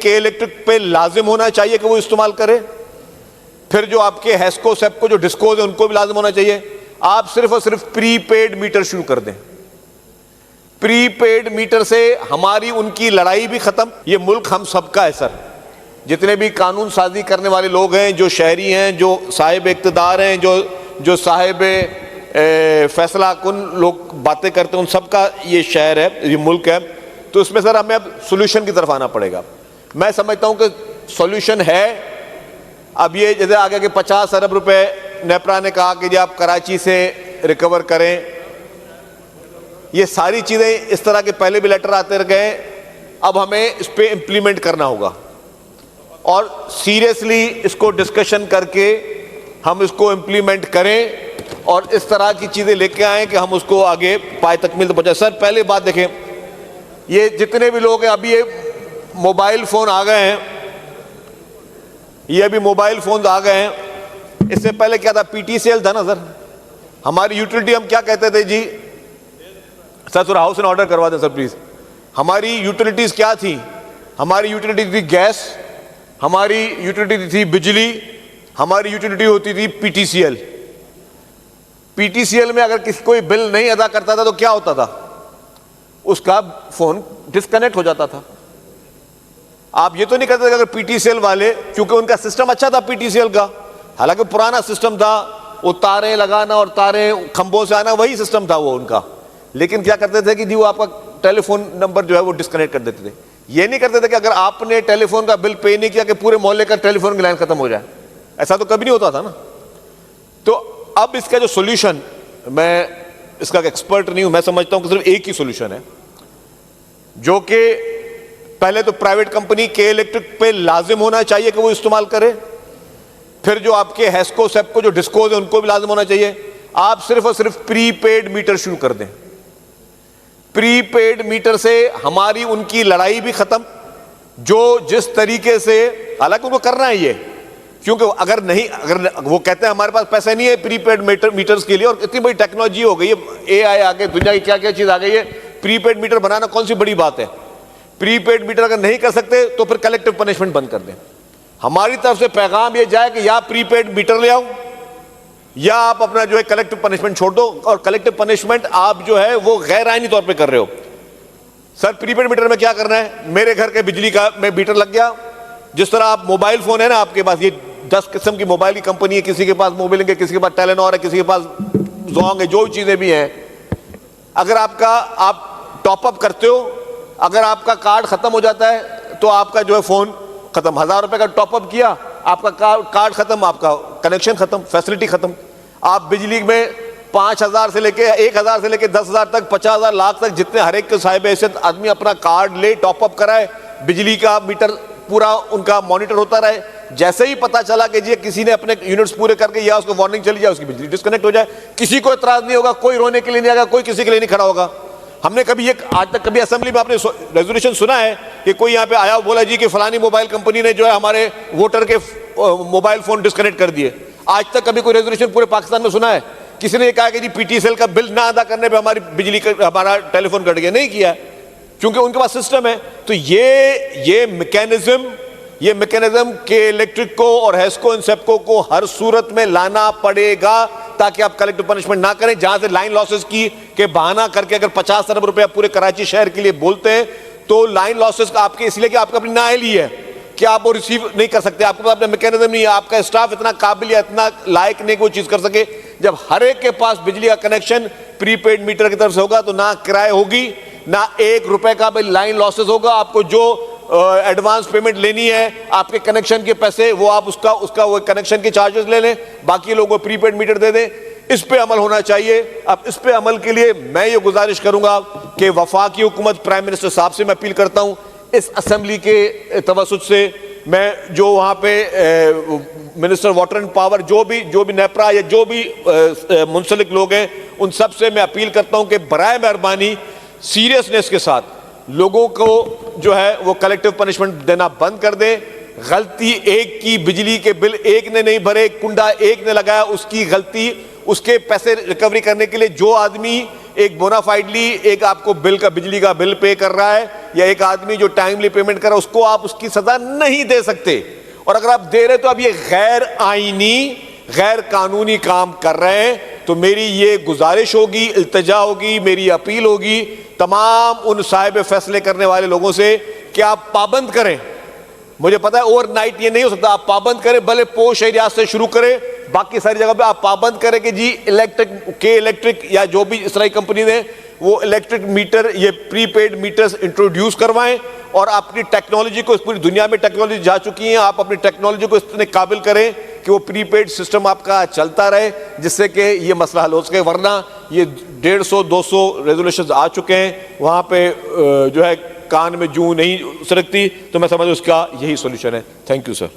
के इलेक्ट्रिक पे लाजिम होना चाहिए कि वो इस्तेमाल करे। फिर जो आपके हेस्को सेप्को जो डिस्कोज है उनको भी लाजिम होना चाहिए। आप सिर्फ और सिर्फ प्रीपेड मीटर शुरू कर दें। प्रीपेड मीटर से हमारी उनकी लड़ाई भी खत्म। ये मुल्क हम सबका है सर। जितने भी कानून साजी करने वाले लोग हैं, जो शहरी हैं, जो साहिब इख्तिदार हैं, जो साहिब फैसला कुन लोग बातें करते हैं, उन सबका ये शहर है, ये मुल्क है। तो इसमें सर हमें अब सोल्यूशन की तरफ आना पड़ेगा। मैं समझता हूं कि सॉल्यूशन है अब ये, जैसे आगे के 50 अरब रुपए नेपरा ने कहा कि जी आप कराची से रिकवर करें। ये सारी चीजें इस तरह के पहले भी लेटर आते गए। अब हमें इस पे इंप्लीमेंट करना होगा और सीरियसली इसको डिस्कशन करके हम इसको इंप्लीमेंट करें और इस तरह की चीजें लेके आए कि हम उसको आगे पाए तकमील तक पहुंचाएं। सर पहले बात देखें, ये जितने भी लोग हैं, अभी ये मोबाइल फोन आ गए हैं, ये अभी मोबाइल फोन आ गए हैं। इससे पहले क्या था? पीटीसीएल था ना सर। हमारी यूटिलिटी हम क्या कहते थे जी? सर थोड़ा हाउस एंड ऑर्डर करवा दें सर प्लीज। हमारी यूटिलिटीज क्या थी? हमारी यूटिलिटी थी गैस, हमारी यूटिलिटी थी बिजली, हमारी यूटिलिटी होती थी पीटीसीएल। पीटीसीएल में अगर किसी कोई बिल नहीं अदा करता था तो क्या होता था? उसका फोन डिस्कनेक्ट हो जाता था। आप ये तो नहीं कहते थे अगर पीटीसीएल वाले, क्योंकि उनका सिस्टम अच्छा था पीटीसीएल का, हालांकि पुराना सिस्टम था, वो तारें लगाना और तारें खंभों से आना, वही सिस्टम था वो उनका। लेकिन क्या करते थे कि जी वो आपका टेलीफोन नंबर जो है वो डिस्कनेक्ट कर देते थे। ये नहीं करते थे कि अगर आपने टेलीफोन का बिल पे नहीं किया कि पूरे मोहल्ले का टेलीफोन की लाइन खत्म हो जाए। ऐसा तो कभी नहीं होता था ना। तो अब इसका जो सोल्यूशन, मैं इसका एक्सपर्ट नहीं हूं, मैं समझता हूं कि सिर्फ एक ही सोल्यूशन है, जो कि पहले तो प्राइवेट कंपनी के इलेक्ट्रिक पे लाजिम होना चाहिए कि वो इस्तेमाल करे। फिर जो आपके हेस्को सेप्को जो डिस्कोज है उनको भी लाजिम होना चाहिए। आप सिर्फ और सिर्फ प्रीपेड मीटर शुरू कर दें। प्रीपेड मीटर से हमारी उनकी लड़ाई भी खत्म। जो जिस तरीके से, हालांकि उनको करना है ये, क्योंकि अगर नहीं, अगर वो कहते हैं हमारे पास पैसे नहीं है प्रीपेड मीटर्स के लिए, और इतनी बड़ी टेक्नोलॉजी हो गई है, एआई आ गई, दुनिया की क्या क्या चीज आ गई है, प्रीपेड मीटर बनाना कौन सी बड़ी बात है? प्रीपेड मीटर अगर नहीं कर सकते तो फिर कलेक्टिव पनिशमेंट बंद कर दें। हमारी तरफ से पैगाम ये जाए कि या प्रीपेड मीटर ले आओ या आप अपना जो है कलेक्टिव पनिशमेंट छोड़ दो। और कलेक्टिव पनिशमेंट आप जो है वो गैर आईनी तौर पे कर रहे हो। सर प्रीपेड मीटर में क्या करना है? मेरे घर के बिजली का में मीटर लग गया, जिस तरह आप मोबाइल फोन है ना आपके पास, ये 10 किस्म की मोबाइल की कंपनी है, किसी के पास मोबाइल है, किसी के पास टेलीनॉर है, किसी के पास जोंग है, जो चीजें भी हैं, अगर आप टॉपअप करते हो, अगर आपका कार्ड खत्म हो जाता है तो आपका जो है फोन खत्म। 1000 रुपए का टॉपअप किया, आपका कार्ड खत्म, आपका कनेक्शन खत्म, फैसिलिटी खत्म। आप बिजली में 5000 से लेके 1000 से लेके 10,000 तक, 50,000 लाख तक, जितने हर एक के साहिब हैसियत आदमी अपना कार्ड ले, टॉपअप कराए, बिजली का मीटर पूरा उनका मॉनिटर होता रहे। जैसे ही पता चला कि जी किसी ने अपने यूनिट्स पूरे करके या उसको वार्निंग चली जाए, उसकी बिजली डिस्कनेक्ट हो जाए, किसी को एतराज नहीं होगा, कोई रोने के लिए नहीं आएगा, कोई किसी के लिए नहीं खड़ा होगा। हमने कभी ये आज तक कभी असेंबली में आपने रेजोल्यूशन सुना है कि कोई यहाँ पे आया बोला जी कि फलानी मोबाइल कंपनी ने जो है हमारे वोटर के मोबाइल फोन डिस्कनेक्ट कर दिए? आज तक कभी कोई रेजोल्यूशन पूरे पाकिस्तान में सुना है किसी ने कहा कि जी पीटीसीएल का बिल ना अदा करने पे हमारी बिजली का हमारा टेलीफोन कट गया? नहीं किया, क्योंकि उनके पास सिस्टम है। तो ये मैकेनिज्म के इलेक्ट्रिक को और हेस्को एंड सेप्को को हर सूरत में लाना पड़ेगा ताकि आप कलेक्टिव पनिशमेंट ना करें। जहां से लाइन लॉसेस की के बहाना करके अगर 50 अरब रुपए पूरे कराची शहर के लिए बोलते हैं तो लाइन लॉसेस का आपके इसलिए कि आपका अपनी नाअहली है कि आप वो रिसीव नहीं कर सकते, आपके पास अपना मैकेनिज्म नहीं है, आपका स्टाफ इतना काबिल या इतना लायक नहीं कोई चीज कर सके। जब हर एक के पास बिजली का कनेक्शन प्रीपेड मीटर की तरफ से होगा तो ना किराए होगी, ना 1 रुपए का भी लाइन लॉसेस होगा। आपको जो एडवांस पेमेंट लेनी है आपके कनेक्शन के पैसे, वो आप उसका वो कनेक्शन के चार्जेस ले लें, बाकी लोगों को प्रीपेड मीटर दे दें। इस पे अमल होना चाहिए। अब इस पे अमल के लिए मैं ये गुजारिश करूंगा कि वफाकी हुकूमत, प्राइम मिनिस्टर साहब से मैं अपील करता हूं, इस असेंबली के तवसुत से मैं जो वहां पे मिनिस्टर वाटर एंड पावर, जो भी नेपरा या जो भी मुंसलिक लोग हैं, उन सब से मैं अपील करता हूं कि बराए मेहरबानी सीरियसनेस के साथ लोगों को जो है वो कलेक्टिव पनिशमेंट देना बंद कर दें। गलती एक की, बिजली के बिल एक ने नहीं भरे, कुंडा एक ने लगाया, उसकी गलती, उसके पैसे रिकवरी करने के लिए जो आदमी एक बोनाफाइडली एक आपको बिल का, बिजली का बिल पे कर रहा है, या एक आदमी जो टाइमली पेमेंट कर रहा है, उसको आप उसकी सजा नहीं दे सकते। और अगर आप दे रहे तो अब ये गैर आईनी, गैर कानूनी काम कर रहे हैं। तो मेरी ये गुजारिश होगी, इल्तिजा होगी, मेरी अपील होगी तमाम उन साहिब फैसले करने वाले लोगों से कि आप पाबंद करें। मुझे पता है ओवरनाइट ये नहीं हो सकता, आप पाबंद करें, भले पोश एरिया से शुरू करें, बाकी सारी जगह पे आप पाबंद करें कि जी इलेक्ट्रिक या जो भी इस तरह की कंपनी ने वो इलेक्ट्रिक मीटर, ये प्रीपेड मीटर्स इंट्रोड्यूस करवाएं। और अपनी टेक्नोलॉजी को, इस पूरी दुनिया में टेक्नोलॉजी जा चुकी है, आप अपनी टेक्नोलॉजी को इतने काबिल करें कि वो प्रीपेड सिस्टम आपका चलता रहे, जिससे कि ये मसला हल हो सके। वरना ये 150-200 रेजोल्यूशन आ चुके हैं, वहाँ पे जो है कान में जूं नहीं सरकती। तो मैं समझ उसका यही सोल्यूशन है। Thank you sir.